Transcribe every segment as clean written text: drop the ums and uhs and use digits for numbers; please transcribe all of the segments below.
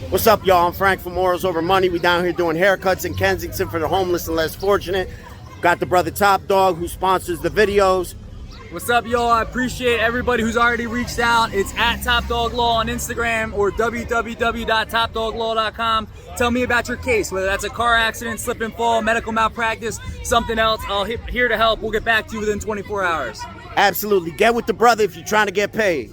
What's up, y'all? I'm Frank from Morals Over Money. We down here doing haircuts in Kensington for the homeless and less fortunate. Got the brother Top Dog who sponsors the videos. What's up, y'all? I appreciate everybody who's already reached out. It's at Top Dog Law on Instagram or www.topdoglaw.com. Tell me about your case, whether that's a car accident, slip and fall, medical malpractice, something else. I'll here to help. We'll get back to you within 24 hours. Absolutely. Get with the brother if you're trying to get paid.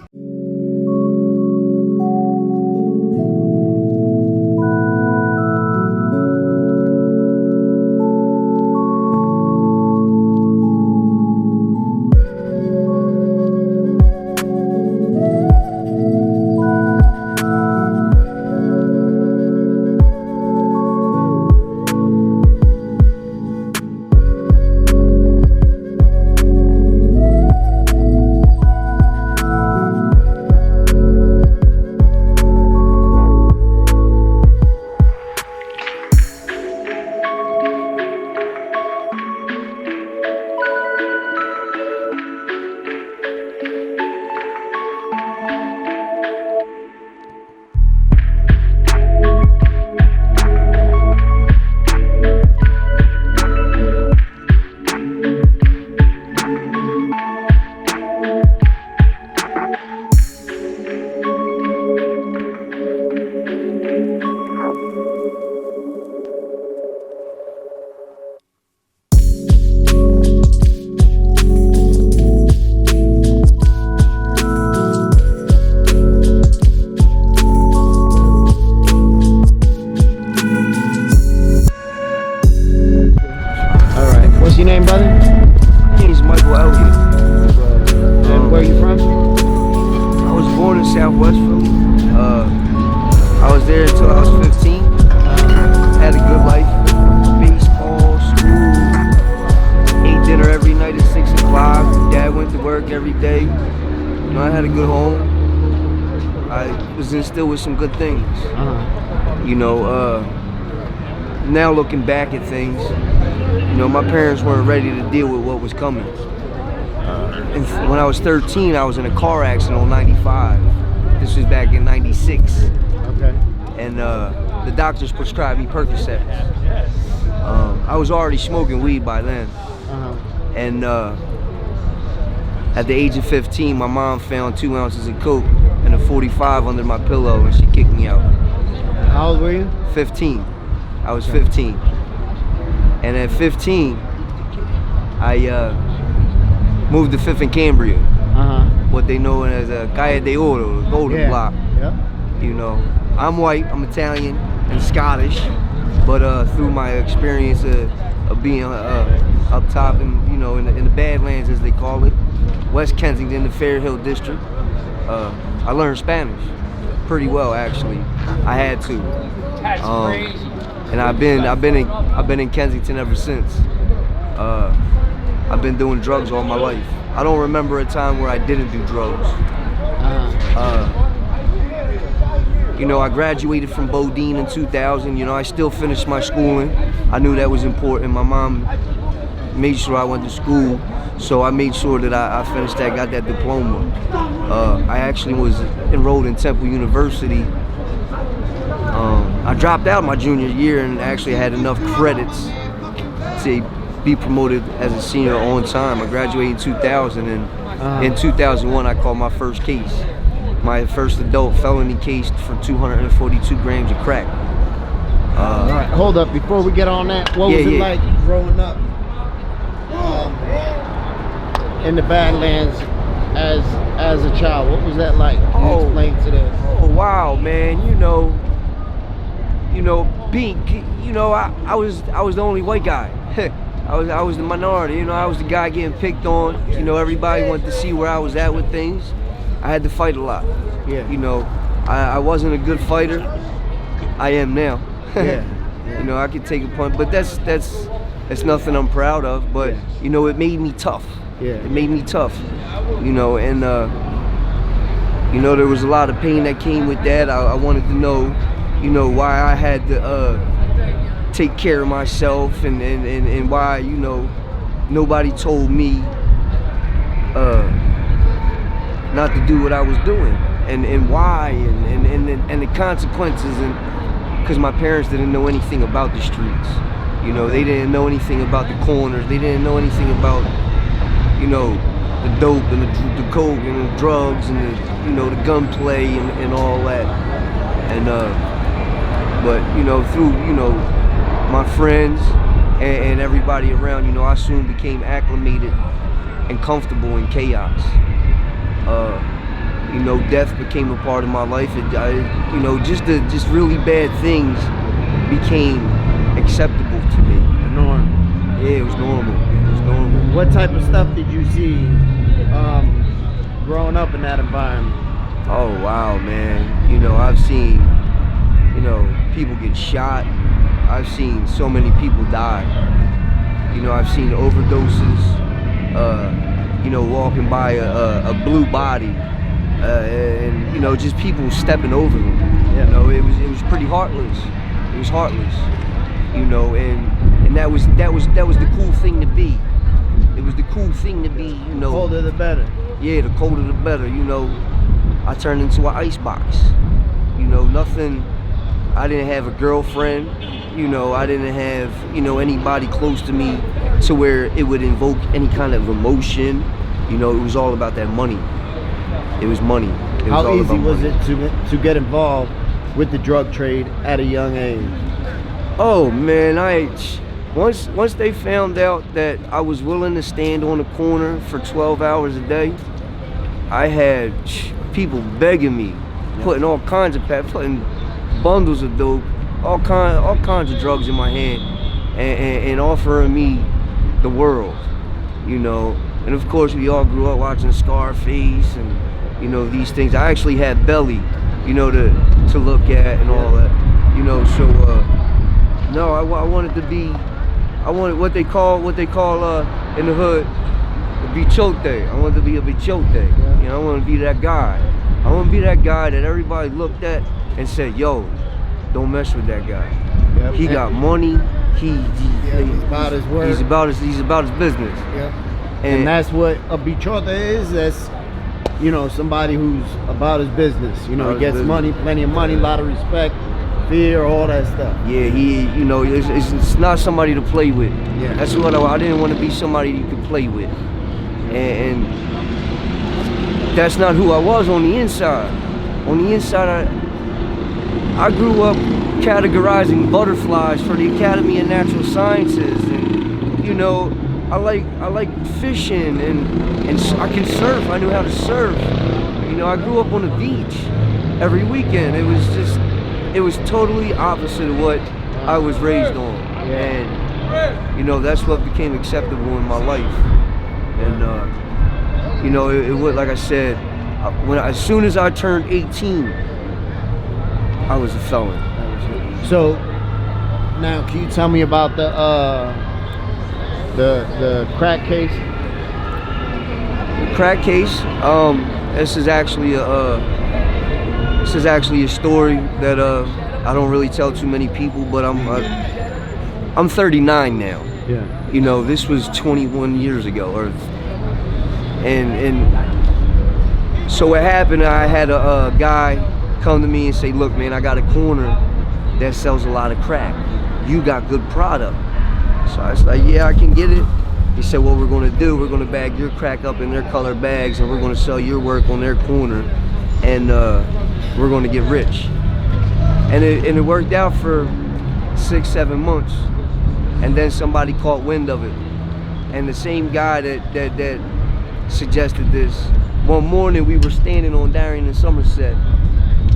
What's your name, brother? My name's Michael Elliott. And where are you from? I was born in Southwest Philly. I was there until I was 15. Had a good life. Baseball, school. Ate dinner every night at 6 o'clock. Dad went to work every day. You know, I had a good home. I was instilled with some good things. You know, now looking back at things, you know, my parents weren't ready to deal with what was coming. And when I was 13, I was in a car accident on 95. This was back in 96. Okay. And the doctors prescribed me Percocets. I was already smoking weed by then. And at the age of 15, my mom found 2 ounces of coke and a 45 under my pillow, and she kicked me out. How old were you? 15. I was 15. And at 15, I moved to 5th and Cambria, what they know as a Calle de Oro, the Golden Block. Yeah. You know, I'm white, I'm Italian and Scottish, but through my experience of being up top and, you know, in the Badlands, as they call it, West Kensington, the Fair Hill District, I learned Spanish pretty well, actually. I had to. And I've been in Kensington ever since. I've been doing drugs all my life. I don't remember a time where I didn't do drugs. You know, I graduated from Bodine in 2000. You know, I still finished my schooling. I knew that was important. My mom made sure I went to school, so I made sure that I finished that, got that diploma. I actually was enrolled in Temple University. I dropped out my junior year and actually had enough credits to be promoted as a senior on time. I graduated in 2000, and in 2001 I called my first case. My first adult felony case for 242 grams of crack. All right, hold up. Before we get on that, what was it like growing up in the Badlands as a child? What was that like? Can you explain to them? Oh wow, man. I was the only white guy. I was the minority. You know, I was the guy getting picked on. You know, everybody wanted to see where I was at with things. I had to fight a lot. Yeah. You know, I wasn't a good fighter. I am now. Yeah. You know, I could take a punch, but that's nothing I'm proud of. But you know, it made me tough. Yeah. It made me tough. You know, and you know, there was a lot of pain that came with that. I wanted to know, you know, why I had to take care of myself, and why, you know, nobody told me not to do what I was doing. and why and the consequences, and because my parents didn't know anything about the streets. You know, they didn't know anything about the corners. They didn't know anything about, you know, the dope and the coke and the drugs and the, you know, the gunplay and all that. And but you know, through, you know, my friends and everybody around, you know, I soon became acclimated and comfortable in chaos. You know, death became a part of my life. You know, just really bad things became acceptable to me. The norm. Yeah, it was normal. It was normal. What type of stuff did you see growing up in that environment? Oh wow, man. You know, I've seen, you know, people get shot. I've seen so many people die. You know, I've seen overdoses. You know, walking by a blue body, and you know, just people stepping over them. Yeah. You know, it was pretty heartless. It was heartless. You know, and that was the cool thing to be. It was the cool thing to be. You know, The colder the better. yeah, the colder the better. You know, I turned into an icebox. You know, nothing. I didn't have a girlfriend. You know, I didn't have, you know, anybody close to me to where it would invoke any kind of emotion. You know, it was all about that money. It was money. It was How all easy about was money. it to get involved with the drug trade at a young age? Oh man, once they found out that I was willing to stand on the corner for 12 hours a day, I had people begging me, putting all kinds of putting bundles of dope, all kinds of drugs in my hand, and offering me the world, you know. And of course, we all grew up watching Scarface and, you know, these things. I actually had Belly, you know, to look at and all that, you know. So no, I wanted to be, I wanted what they call in the hood a bichote. I wanted to be a bichote. Yeah. You know, I want to be that guy. I want to be that guy that everybody looked at and said, yo, don't mess with that guy. Yep. He got money. He's about his word. He's about his business. Yep. And that's what a bichota is. That's, you know, somebody who's about his business. You know, About he gets his money, plenty of money, a lot of respect, fear, all that stuff. Yeah, you know, it's not somebody to play with. Yeah. That's what I didn't want to be somebody you could play with. And that's not who I was on the inside. On the inside, I grew up categorizing butterflies for the Academy of Natural Sciences, and you know, I like fishing and I can surf. I knew how to surf. You know, I grew up on the beach every weekend. It was totally opposite of what I was raised on, and you know, that's what became acceptable in my life. And you know, it would, like I said, as soon as I turned 18, I was a felon. So now, can you tell me about the crack case? The crack case. This is actually a story that I don't really tell too many people, but I'm 39 now. Yeah. You know, this was 21 years ago, and so what happened? I had a guy come to me and say, "Look, man, I got a corner that sells a lot of crack. You got good product." So I was like, "Yeah, I can get it." He said, "What we're gonna do, we're gonna bag your crack up in their color bags, and we're gonna sell your work on their corner, and we're gonna get rich." And it worked out for 6-7 months, and then somebody caught wind of it, and the same guy that suggested this. One morning we were standing on Darien and Somerset,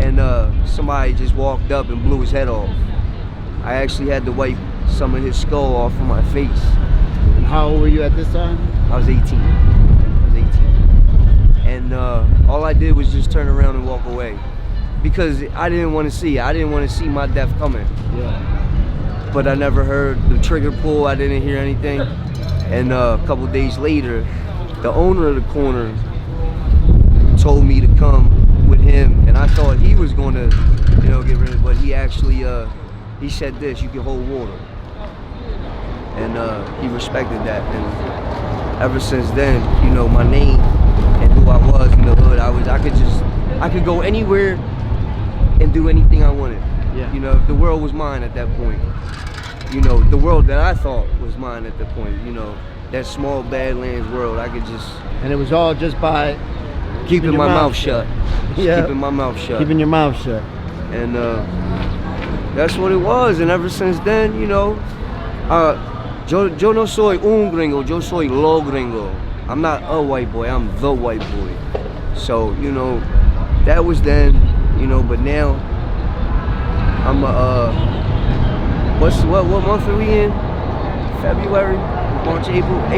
and somebody just walked up and blew his head off. I actually had to wipe some of his skull off of my face. And how old were you at this time? I was 18. And all I did was just turn around and walk away, because I didn't want to see it. I didn't want to see my death coming. Yeah. But I never heard the trigger pull. I didn't hear anything. And a couple days later, the owner of the corner told me to come with him, and I thought he was going to, you know, get rid of it, but he actually he said this: "You can hold water," and he respected that. And ever since then, you know, my name and who I was in the hood, I could just I could go anywhere and do anything I wanted. Yeah. You know, if the world was mine at that point. You know, the world that I thought was mine at the point, you know, that small badlands world, I could just... And it was all just by keeping my mouth shut. Yeah. Keeping my mouth shut. Keeping your mouth shut. And that's what it was. And ever since then, you know, yo no soy un gringo, yo soy lo gringo. I'm not a white boy, I'm the white boy. So, you know, that was then, you know, but now I'm what month are we in? February, March, April.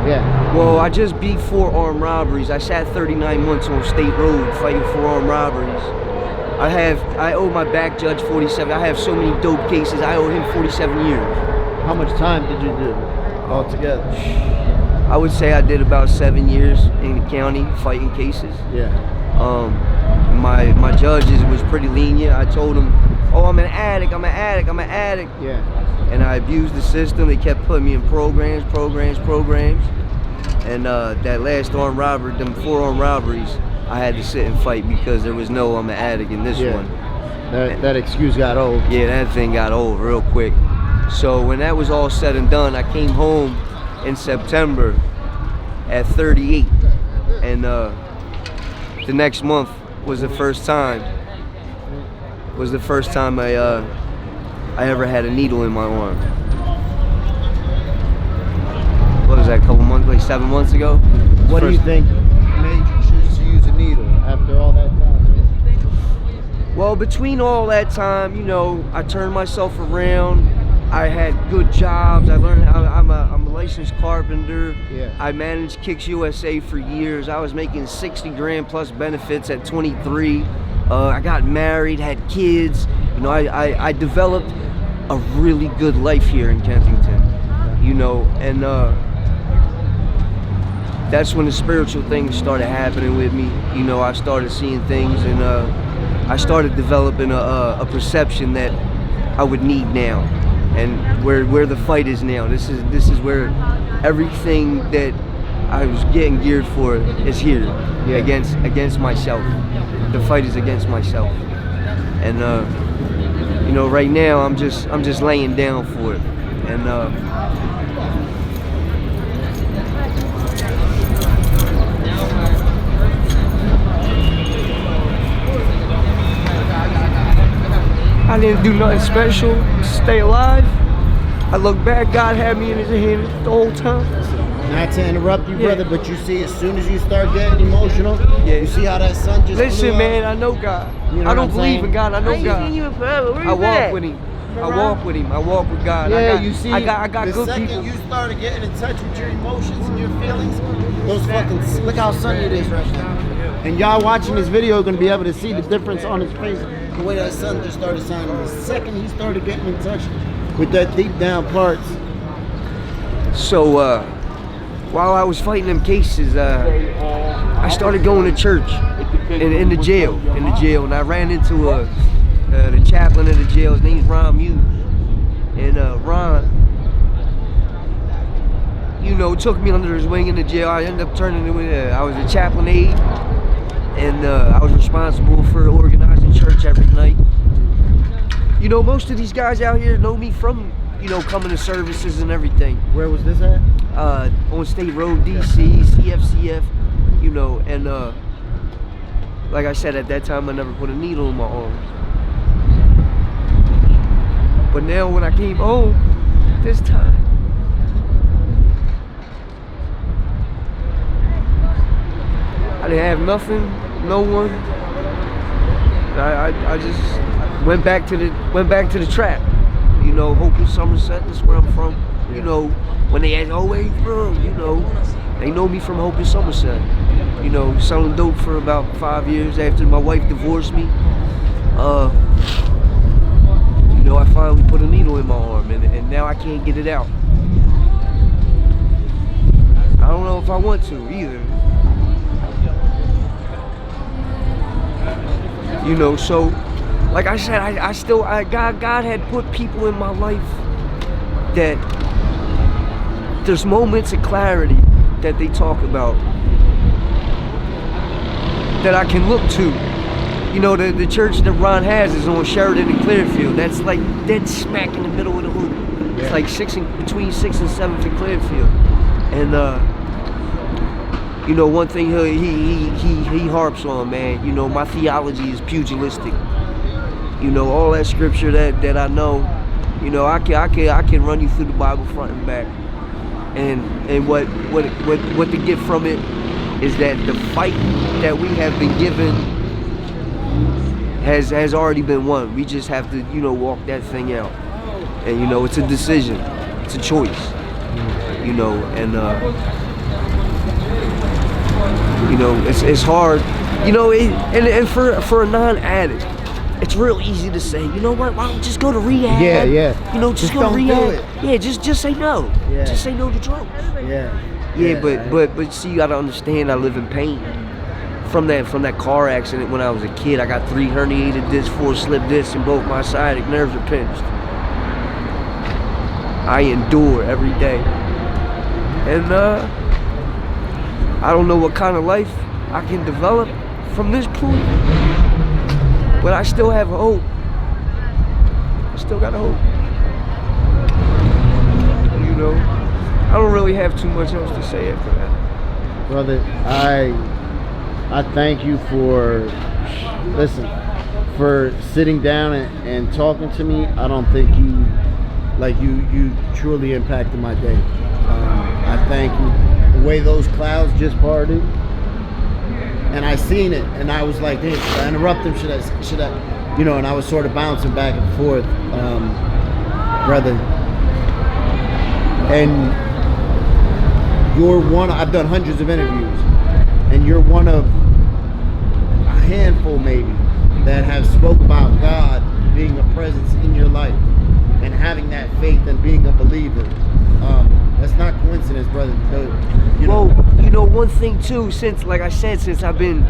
Yeah. Well, I just beat 4 armed robberies. I sat 39 months on state road fighting 4 armed robberies. I owe my back judge 47. I have so many dope cases. I owe him 47 years. How much time did you do altogether? I would say I did about 7 years in the county fighting cases. Yeah. My judges was pretty lenient. I told them, oh, I'm an addict. Yeah. And I abused the system. They kept putting me in programs. And that last armed robbery, them 4 armed robberies, I had to sit and fight because there was no I'm an addict in this one. That excuse got old. Yeah, that thing got old real quick. So when that was all said and done, I came home in September at 38. And the next month was the first time I ever had a needle in my arm. What was that, a couple months, like 7 months ago? What do you think made you choose to use a needle after all that time? Well, between all that time, you know, I turned myself around. I had good jobs. I learned I'm a licensed carpenter. Yeah. I managed Kicks USA for years. I was making 60 grand plus benefits at 23. I got married, had kids. You know, I developed a really good life here in Kensington. You know, and that's when the spiritual things started happening with me. You know, I started seeing things, and I started developing a perception that I would need now, and where the fight is now. This is where everything that I was getting geared for is here. Yeah. Against myself. The fight is against myself, and you know, right now I'm just laying down for it, and I didn't do nothing special to stay alive. I look back, God had me in his hand the whole time. Not to interrupt you, Yeah. brother, but you see, as soon as you start getting emotional, Yeah. you see how that sun just Listen, blew man, up? I know God. You know I what don't I'm believe saying? in God. I know I ain't God. seen you in forever. Where I you walk at? with him. I walk with him. I walk with God. Yeah, you see, I got the good second people. you started getting in touch with your emotions and your feelings, those fucking, look how sunny it is right now. And y'all watching this video are gonna be able to see the difference on his face, the way that sun just started shining. The second he started getting in touch with that deep down parts. So while I was fighting them cases, I started going to church in the jail, and I ran into the chaplain of the jail. His name's Ron Muse, and Ron, you know, took me under his wing in the jail. I ended up turning into I was a chaplain aide, and I was responsible for organizing church every night. You know, most of these guys out here know me from, you know, coming to services and everything. Where was this at? On State Road, DC, CFCF, you know, and like I said, at that time I never put a needle in my arm. But now when I came home, this time, I didn't have nothing, no one. I just went back to the trap. You know, Hope in Somerset, that's where I'm from. Yeah. You know, when they ask, oh, where you from? You know, they know me from Hope in Somerset. You know, selling dope for about 5 years after my wife divorced me. You know, I finally put a needle in my arm, and now I can't get it out. I don't know if I want to either. You know, so like I said, God had put people in my life that there's moments of clarity that they talk about. that I can look to. You know, the church that Ron has is on Sheridan and Clearfield. That's like dead smack in the middle of the hood. Yeah. It's like between 6th and 7th and Clearfield. And you know, one thing he harps on, man. You know, my theology is pugilistic. You know, all that scripture that I know. You know, I can run you through the Bible front and back. And what to get from it is that the fight that we have been given has already been won. We just have to, you know, walk that thing out. And you know, it's a decision, it's a choice. You know, and you know, it's hard. You know, and for a non-addict, it's real easy to say, you know what, why don't you just go to rehab? Yeah. You know, just go to don't rehab. do it. Yeah, just say no. Yeah. Just say no to drugs. Yeah. Yeah, but see, you gotta understand, I live in pain. From that car accident when I was a kid, I got 3 herniated discs, 4 slip discs, and both my sciatic nerves are pinched. I endure every day. And I don't know what kind of life I can develop from this point, but I still have hope. I still got hope. You know, I don't really have too much else to say after that. Brother, I thank you for sitting down and talking to me. I don't think you truly impacted my day. I thank you. The way those clouds just parted, and I seen it, and I was like, hey, should I interrupt him? Should I, you know? And I was sort of bouncing back and forth, brother. And you're one. I've done hundreds of interviews, and you're one of a handful, maybe, that have spoke about God being a presence in your life and having that faith and being a believer. That's not coincidence, brother. You know. Well, you know, one thing too, since, like I said, since I've been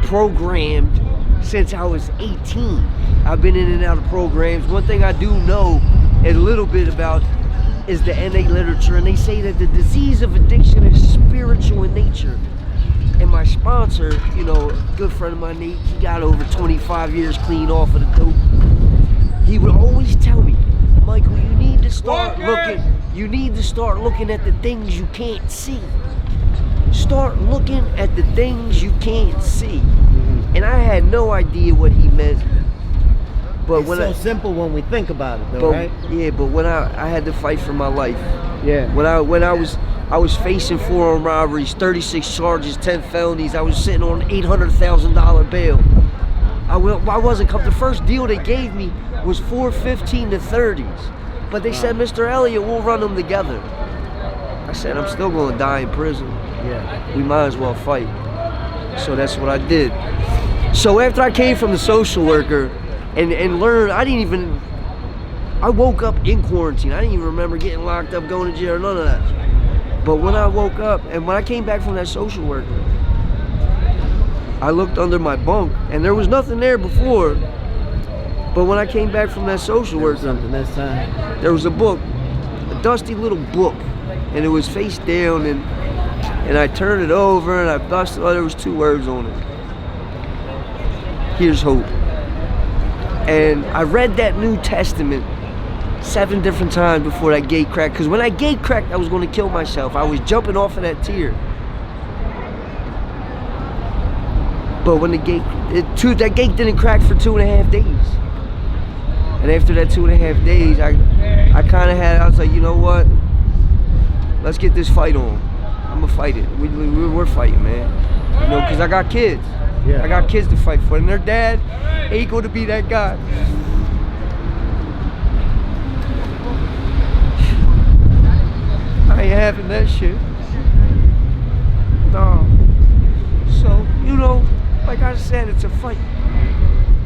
programmed since I was 18, I've been in and out of programs. One thing I do know a little bit about is the NA literature, and they say that the disease of addiction is spiritual in nature. And my sponsor, you know, a good friend of mine, Nate, he got over 25 years clean off of the dope. He would always tell me, Michael, you need to start looking at the things you can't see. Start looking at the things you can't see. And I had no idea what he meant. But It's so simple when we think about it, though, right? Yeah, but when I had to fight for my life. Yeah. When I was facing 4 armed robberies, 36 charges, 10 felonies. I was sitting on $800,000 bail. I wasn't coming. The first deal they gave me was 415 to 30s. But they said, Mr. Elliott, we'll run them together. I said, I'm still going to die in prison. Yeah. We might as well fight. So that's what I did. So after I came from the social worker and learned, I woke up in quarantine. I didn't even remember getting locked up, going to jail, none of that. But when I woke up, and when I came back from that social worker, I looked under my bunk, and there was nothing there before. But when I came back from that social worker, Something this time. there was a book, a dusty little book, and it was face down, and I turned it over, and I busted, there was 2 words on it. Here's hope. And I read that New Testament 7 different times before that gate cracked, because when that gate cracked, I was going to kill myself. I was jumping off of that tier. But when that gate didn't crack for 2.5 days. And after that 2.5 days, I was like, you know what? Let's get this fight on. I'm gonna fight it. We're fighting, man. You know, because I got kids. Yeah. I got kids to fight for, and their dad ain't gonna be that guy. I ain't having that shit. No. So, you know, like I said, it's a fight.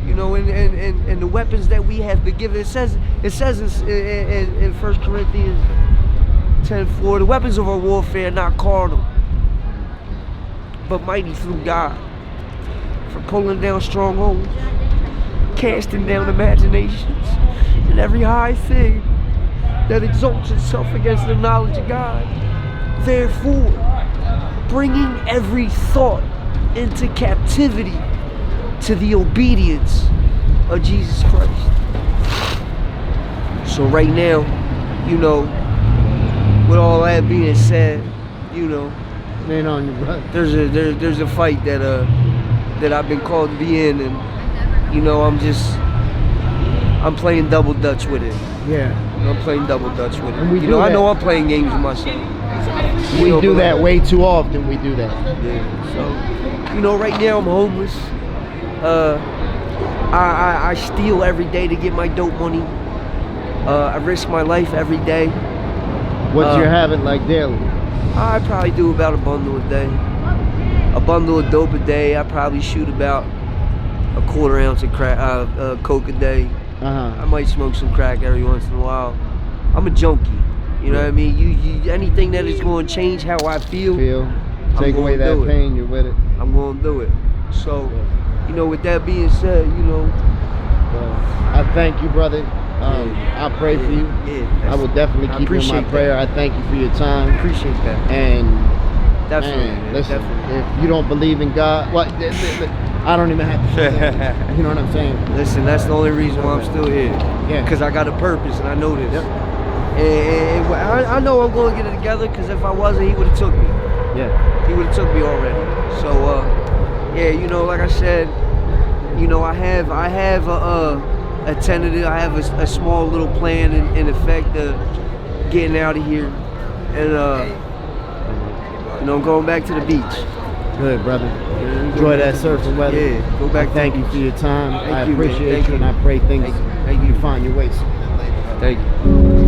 You know, and the weapons that we have been given, it says in 1 Corinthians 10:4, the weapons of our warfare are not carnal, but mighty through God, for pulling down strongholds, casting down imaginations, and every high thing that exalts itself against the knowledge of God. Therefore, bringing every thought into captivity to the obedience of Jesus Christ. So right now, you know, with all that being said, you know, Man on you, brother. there's a fight that I've been called to be in, and you know, I'm playing double dutch with it. Yeah. I'm playing double dutch with it. And we you do know, I that. know I'm playing games with myself. You We know, do but that way too often. We do that. Yeah. So, you know, right now I'm homeless. I steal every day to get my dope money. I risk my life every day. What's your habit like daily? I probably do about a bundle a day. A bundle of dope a day. I probably shoot about a quarter ounce of crack, coke a day. I might smoke some crack every once in a while. I'm a junkie. You know what I mean? You anything that is going to change how I feel. Take away that pain, you're with it. I'm going to do it. So, you know, with that being said, you know, I thank you, brother. I pray for you. I will definitely keep you in my prayer. I thank you for your time. Appreciate that. And definitely, man, listen, definitely. if you don't believe in God, what? I don't even have to say that. You know what I'm saying? Listen, that's the only reason why I'm still here. Yeah. Because I got a purpose, and I know this. Yep. And I know I'm going to get it together, because if I wasn't, he would have took me. Yeah. He would have took me already. So, yeah, you know, like I said, you know, I have a tentative, I have a small little plan in effect of getting out of here. And, you know, I'm going back to the beach. Good, brother. Enjoy that surfing weather. Yeah, go back. Thank you for your time. I you, man. appreciate Thank you, you. and I pray things Thank you find your way. Thank you.